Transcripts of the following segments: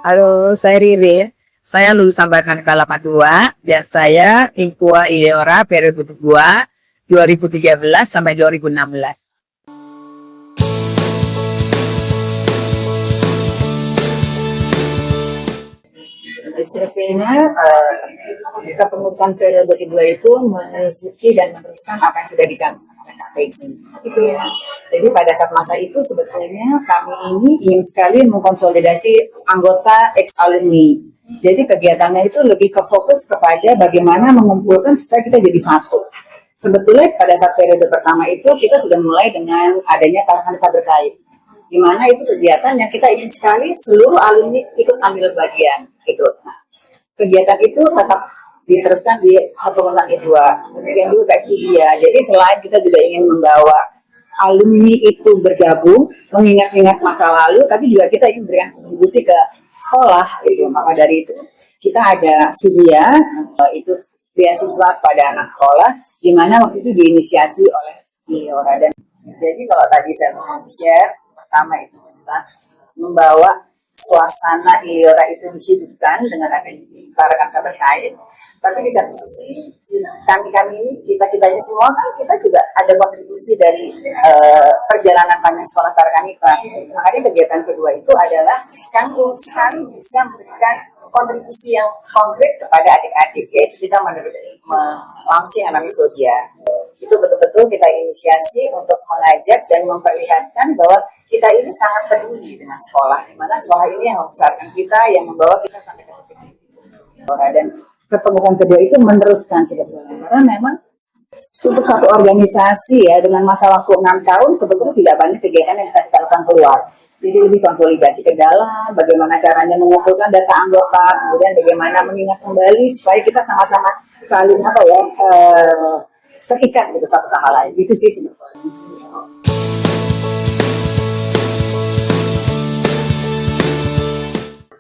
Halo, saya Riri. Saya lulusan Barakanika 82 dan saya Inkua Ileora periode 2 2013 sampai 2016. CP-nya kepengurusan periode kedua itu mengikuti dan meneruskan apa yang sudah dicantumkan oleh KPJ. Gitu ya. Jadi pada saat masa itu sebetulnya kami ini ingin sekali mengkonsolidasi anggota ex-alumni. Jadi kegiatannya itu lebih ke fokus kepada bagaimana mengumpulkan supaya kita jadi satu. Sebetulnya pada saat periode pertama itu kita sudah mulai dengan adanya Barakanika berkait, di mana itu kegiatan yang kita ingin sekali seluruh alumni ikut ambil bagian gitu. Nah, kegiatan itu tetap diteruskan di kepengurusan kedua, kemudian juga X3. Jadi selain kita juga ingin membawa alumni itu bergabung, mengingat-ingat masa lalu, tapi juga kita ingin berikan kontribusi ke sekolah gitu. Maka dari itu kita ada Sudia, itu beasiswa pada anak sekolah, di mana waktu itu diinisiasi oleh Ileora. Dan jadi kalau tadi saya mau share, pertama itu kita membawa suasana Ileora itu dihidupkan dengan adanya Barakanika berkait. Tapi di satu sisi kami ini kita ini semua kan kita juga ada kontribusi dari perjalanan panjang sekolah Barakanika. Makanya kegiatan kedua itu adalah kami sekali bisa memberikan kontribusi yang konkret kepada adik-adik, yaitu kita launching anak Studia. Itu betul-betul kita inisiasi untuk mengajak dan memperlihatkan bahwa kita ini sangat peduli dengan sekolah, di mana sekolah ini yang membesarkan kita, yang membawa kita sampai ke titik ini. Dan kepengurusan kedua itu meneruskan sebetulnya, karena memang untuk satu organisasi ya dengan masa waktu 6 tahun sebetulnya tidak banyak kegiatan yang bisa kita lakukan keluar. Jadi lebih konsolidasi ke dalam, bagaimana caranya mengumpulkan data anggota, kemudian bagaimana mengingat kembali supaya kita sama-sama saling terikat gitu satu sama lain. Itu sih sebetulnya.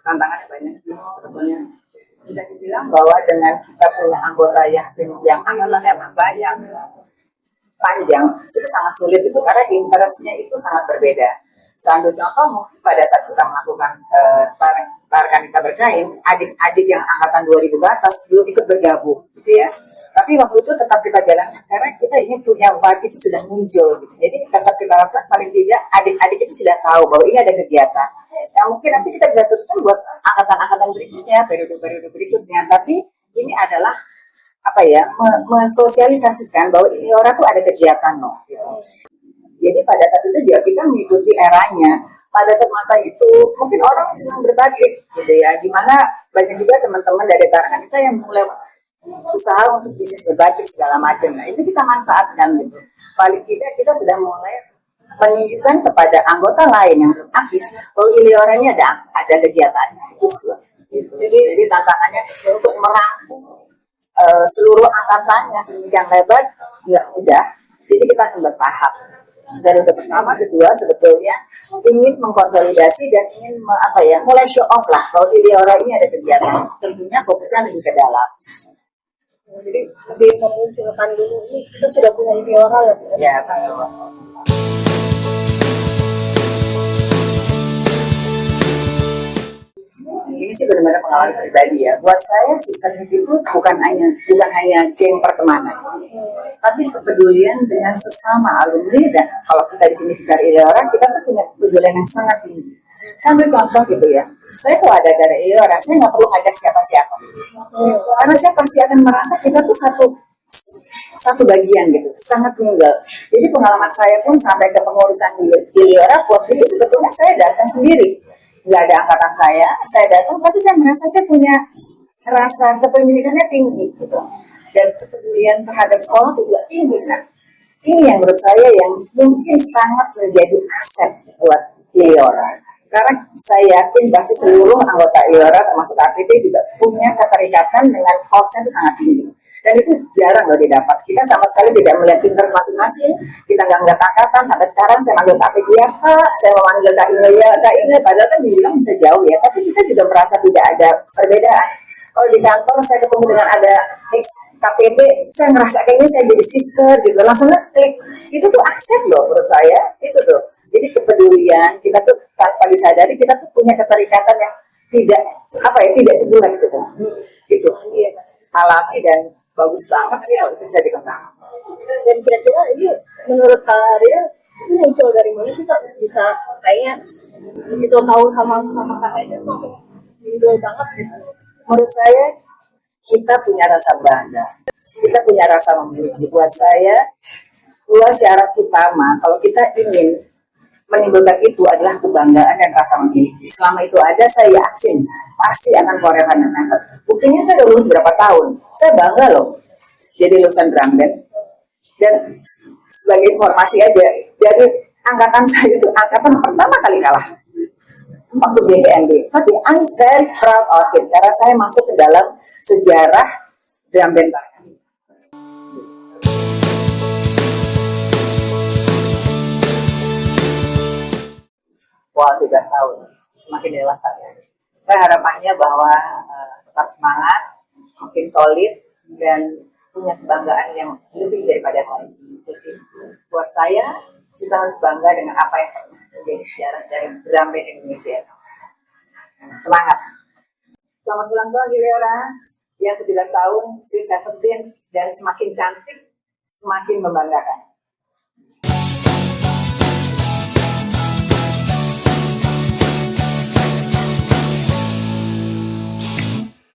Tantangannya banyak sih sebetulnya. Bisa dibilang bahwa dengan kita punya anggota yang anggarannya banyak, panjang, itu sangat sulit itu karena interestnya itu sangat berbeda. Sambil contoh mungkin pada saat kita melakukan Barakanika berkait, adik-adik yang angkatan 2000 ke atas belum ikut bergabung, gitu ya. Tapi waktu itu tetap kita jalankan karena kita ingin punya vibe itu sudah muncul, gitu. Jadi tetap kita lakukan paling tidak adik-adik itu sudah tahu bahwa ini ada kegiatan. Nah mungkin nanti kita bisa teruskan buat angkatan-angkatan berikutnya, periode-periode berikutnya. Tapi ini adalah mensosialisasikan bahwa ini orang tuh ada kegiatan loh. Gitu. Jadi pada saat itu juga kita mengikuti eranya. Pada saat masa itu mungkin orang senang berbagi, gitu ya. Gimana banyak juga teman-teman dari Barakanika yang mulai usaha untuk bisnis berbagi segala macam. Nah itu kita manfaatkan gitu. Paling tidak kita sudah mulai menunjukkan kepada anggota lain yang aktif bahwa Ileora ini ada kegiatannya. Gitu. Jadi tantangannya untuk merangkum seluruh angkatannya sedemikian lebar nggak mudah. Jadi kita akan bertahap. Dari pertama, kedua sebetulnya ingin mengkonsolidasi dan ingin mulai show off lah bahwa Ileora ini ada kegiatan. Tentunya fokusnya lebih ke dalam. Jadi lebih memunculkan dulu ini kita sudah punya Ileora ya. Ya betul. Ini sih benar-benar pengalaman pribadi ya. Buat saya sistem itu bukan hanya geng pertemanan, tapi kepedulian dengan sesama alumni. Dan kalau kita di sini bicara Ileora, kita tuh punya kepedulian yang sangat tinggi. Sambil contoh gitu ya, saya kalau ada dari Ileora, saya nggak perlu ngajak siapa-siapa, karena saya pasti akan merasa kita tuh satu bagian gitu, sangat tunggal. Jadi pengalaman saya pun sampai ke pengurusan di Ileora, waktu itu sebetulnya saya datang sendiri. Nggak ada angkatan saya datang, tapi saya merasa saya punya rasa kepemilikannya tinggi gitu, dan kepedulian terhadap sekolah juga tinggi. Nah, ini yang menurut saya yang mungkin sangat menjadi aset buat Ileora, karena saya yakin pasti seluruh anggota Ileora termasuk APT juga punya keterikatan dengan korsen itu sangat tinggi. Dan itu jarang loh didapat. Kita sama sekali tidak melihat pinter masing-masing. Kita nggak ngeliat angkatan. Sampai sekarang saya manggil Kak Pegia, saya memanggil Kak Inge, padahal kan dibilang bisa jauh ya. Tapi kita juga merasa tidak ada perbedaan. Kalau di kantor saya ketemu dengan ada ex KPB, saya ngerasa kayaknya saya jadi sister gitu. Langsung klik. Itu tuh aset loh menurut saya. Itu tuh. Jadi kepedulian, kita tuh tanpa disadari kita tuh punya keterikatan yang tidak apa ya, tidak dibuat gitu. Gitu. Alami dan bagus banget sih kalau bisa dikembangkan. Dan kira-kira ini menurut Kak Arya ini muncul dari mana sih Kak? Bisa kayaknya begitu tahu sama Kak Arya tuh muncul banget gitu. Menurut saya kita punya rasa bangga, kita punya rasa memiliki. Buat saya dua syarat utama kalau kita ingin menimbulkan itu adalah kebanggaan dan rasa memiliki. Selama itu ada, saya yakin pasti akan korekan dan effort. Buktinya saya udah lulus berapa tahun, saya bangga loh jadi lulusan drum band. Dan sebagai informasi aja, dari angkatan saya itu angkatan pertama kali kalah waktu BPND. Tapi I'm very proud of it karena saya masuk ke dalam sejarah drum band. Wah, 3 tahun, semakin dewasa ya. Saya harapannya bahwa tetap semangat, makin solid, dan punya kebanggaan yang lebih daripada hari ini. Itu sih. Buat saya, kita harus bangga dengan apa yang menjadi sejarah dari drum band Indonesia. Semangat! Selamat ulang tahun Gileora, yang 17 tahun, Sweet 17, dan semakin cantik, semakin membanggakan.